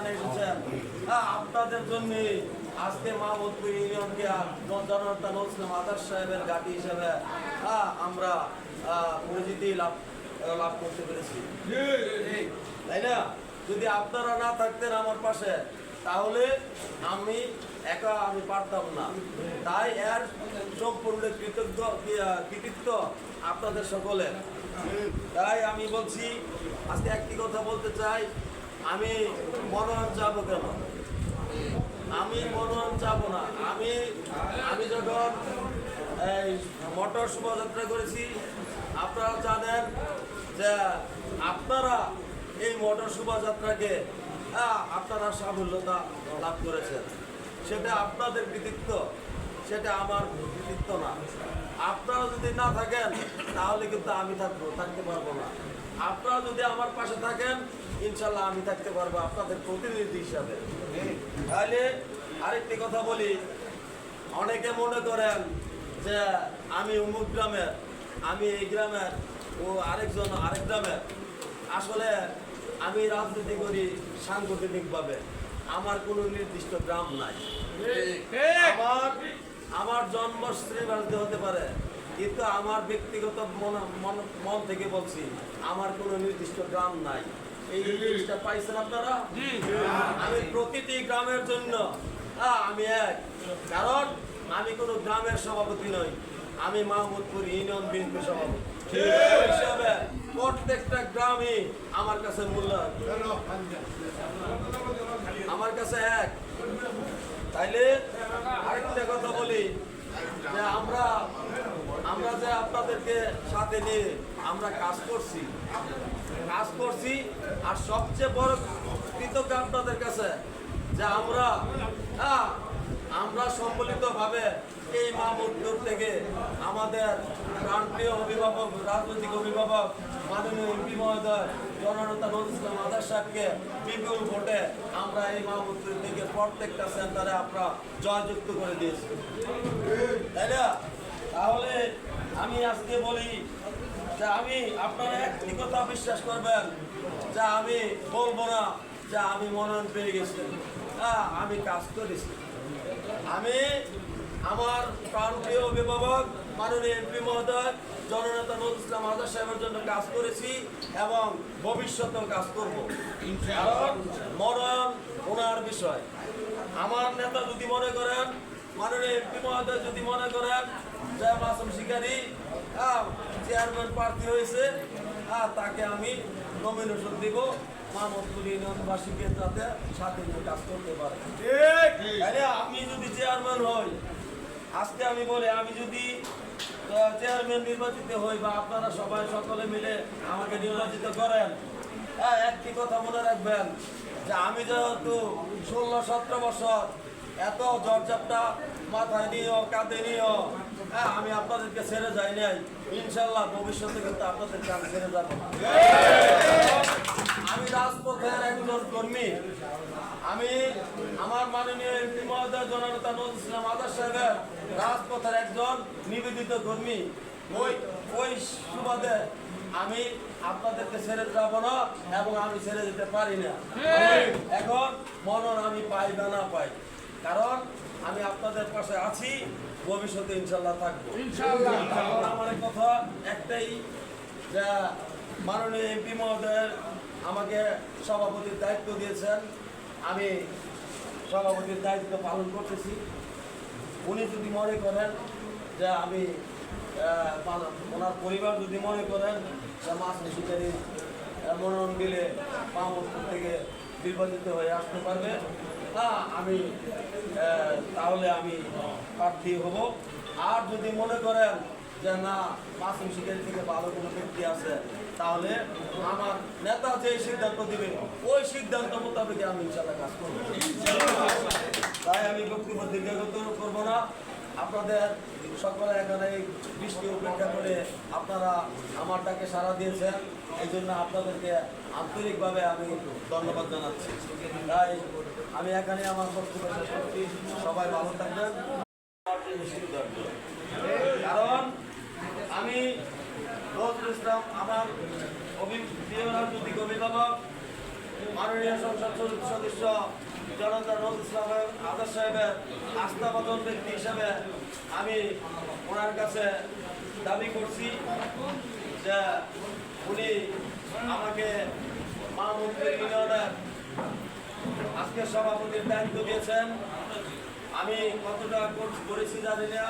এখানে এসেছেন, আপনাদের জন্য আজকে মাহমুদপুর ইউনিয়নকে জনতা নজরুল আদর্শ সাহেবের ঘাঁটি হিসেবে আমরা পরিচিতি লাভ করতে পেরেছি, তাই না? যদি আপনারা না থাকতেন আমার পাশে, তাহলে আমি একা পারতাম না। তাই এর সম্পূর্ণ কৃতিত্ব আপনাদের সকলের। তাই আমি বলছি, আজকে একটি কথা বলতে চাই, আমি মনোনয়ন চাবো কেন? আমি মনোনয়ন চাবো না। আমি যখন এই মোটর শোভাযাত্রা করেছি, আপনারা জানেন যে আপনারা এই মোটর শোভাযাত্রাকে আপনারা সাফল্যতা লাভ করেছেন। সেটা আপনাদের কৃতিত্ব, সেটা আমার কৃতিত্ব না। আপনারা যদি না থাকেন তাহলে কিন্তু আমি থাকতে পারবো না। আপনারা যদি আমার পাশে থাকেন, ইনশাল্লাহ আমি থাকতে পারবো আপনাদের প্রতিনিধি হিসাবে। তাহলে আরেকটি কথা বলি, অনেকে মনে করেন যে আমি অমুক গ্রামের, আমি এই গ্রামের, ও আরেকজন আরেক গ্রামের। আসলে আমি রাজনীতি করি সাংগঠনিকভাবে, আমার কোনো নির্দিষ্ট গ্রাম নাই। আমার জন্ম শ্রীবাসী হতে পারে, কিন্তু আমার ব্যক্তিগত মন থেকে বলছি, আমার কোনো নির্দিষ্ট গ্রাম নাই। এই জিনিসটা পাইছেন আপনারা? আমি প্রতিটি গ্রামের জন্য আমি এক, কারণ আমি কোনো গ্রামের সভাপতি নই, আমি মাহমুদপুর ইউনিয়ন বিএনপি সভাপতি হিসাবে প্রত্যেকটা গ্রামই আমার কাছে মূল্যায়ন, আমার কাছে এক। তাইলে আরেকটা কথা বলি যে আমরা যে আপনাদেরকে সাথে নিয়ে আমরা কাজ করছি, আর সবচেয়ে বড় কৃতজ্ঞ আপনাদের কাছে যে আমরা সম্মিলিতভাবে এই মাহমুদপুর থেকে আমাদের প্রাণপ্রিয় অভিভাবক, রাজনৈতিক অভিভাবক মাননীয় এমপি মহোদয় জননেতা নজরুল আদর্শ সাহেবকে বিপুল ভোটে আমরা এই মাহমুদপুর থেকে প্রত্যেকটা সেন্টারে আমরা জয়যুক্ত করে দিয়েছি, তাই না? তাহলে আমি আজকে বলি যে আপনারা একটি কথা বিশ্বাস করবেন যে আমি বলবো না যে আমি মনোনয়ন পেয়ে গেছি, আমি কাজ করেছি। আমি আমার প্রাণপ্রিয় অভিভাবক মাননীয় এমপি মহোদয় জননেতা নজরুল আদর্শ সাহেবের জন্য কাজ করেছি এবং ভবিষ্যতেও কাজ করব। কারণ মনোনয়ন ওনার বিষয়। আমার নেতা যদি মনে করেন, মাননীয় এমপি মহোদয় যদি মনে করেন যে মাসুম শিকারী চেয়ারম্যান প্রার্থী হয়েছে, তাকে আমি নমিনেশন দিব মাহমুদপুর ইউনিয়নবাসীকে যাতে সাথে নিয়ে কাজ করতে পারে। তাহলে আমি যদি চেয়ারম্যান হই, আজকে আমি বলি, আমি যদি চেয়ারম্যান নির্বাচিত হই বা আপনারা সবাই সকলে মিলে আমাকে নির্বাচিত করেন, একটি কথা মনে রাখবেন যে আমি যেহেতু 16-17 বছর এত জর্জাপটা মাথায় নিয়েও কাঁধে নিয়েও আমি আপনাদেরকে ছেড়ে যাই নাই, ইনশাল্লাহ ভবিষ্যতে কিন্তু আপনাদেরকে আমি ছেড়ে যাব না। আমি রাজপথের একজন কর্মী, আমি আমার মাননীয় এমপি মহোদয় জননেতা নজরুল আদর্শ সাহেবের রাজপথের একজন নিবেদিত কর্মী। ওই সুবাদে আমি আপনাদেরকে ছেড়ে যাব না এবং আমি ছেড়ে যেতে পারি না। এখন মনন আমি পাই বা না পাই, কারণ আমি আপনাদের পাশে আছি, ভবিষ্যতে ইনশাল্লাহ থাকবো। আমার কথা একটাই যে মাননীয় এমপি মহোদয় আমাকে সভাপতির দায়িত্ব দিয়েছেন, আমি সভাপতির দায়িত্ব পালন করতেছি। উনি যদি মনে করেন যে আমি ওনার পরিবার যদি মনে করেন যে মাসুম শিকারী মনোনয়ন দিলে মাহমুদপুর থেকে নির্বাচিত হয়ে আসতে পারবে, আমি তাহলে আমি প্রার্থী হব। আর যদি মনে করেন যে না, মাসুম শিকারী থেকে ভালো কোনো ব্যক্তি আছে, তাহলে আমার নেতা যে সিদ্ধান্ত দিবে ওই সিদ্ধান্ত মোতাবেক আমি ইনশাল্লাহ কাজ করব। তাই আমি বক্তব্য দীর্ঘায়িত করব না। আপনাদের সকলে এখানে এই বৃষ্টি উপেক্ষা করে আপনারা আমার ডাকে সাড়া দিয়েছেন, এই জন্য আপনাদেরকে আন্তরিকভাবে আমি ধন্যবাদ জানাচ্ছি। তাই আমি এখানে আমার বক্তব্য শেষ করছি। সবাই ভালো থাকবেন। কারণ আমি নজরুল ইসলাম আমার রাজনৈতিক অভিভাবক মাননীয় সংসদ সদস্য জনতা নজরুল ইসলাম আজাদ সাহেবের আস্থাভাজন ব্যক্তি হিসাবে আমি ওনার কাছে দাবি করছি যে উনি আমাকে মাহমুদপুর ইউনিয়নের আজকে সভাপতির দায়িত্ব দিয়েছেন। আমি কতটা করেছি জানি না,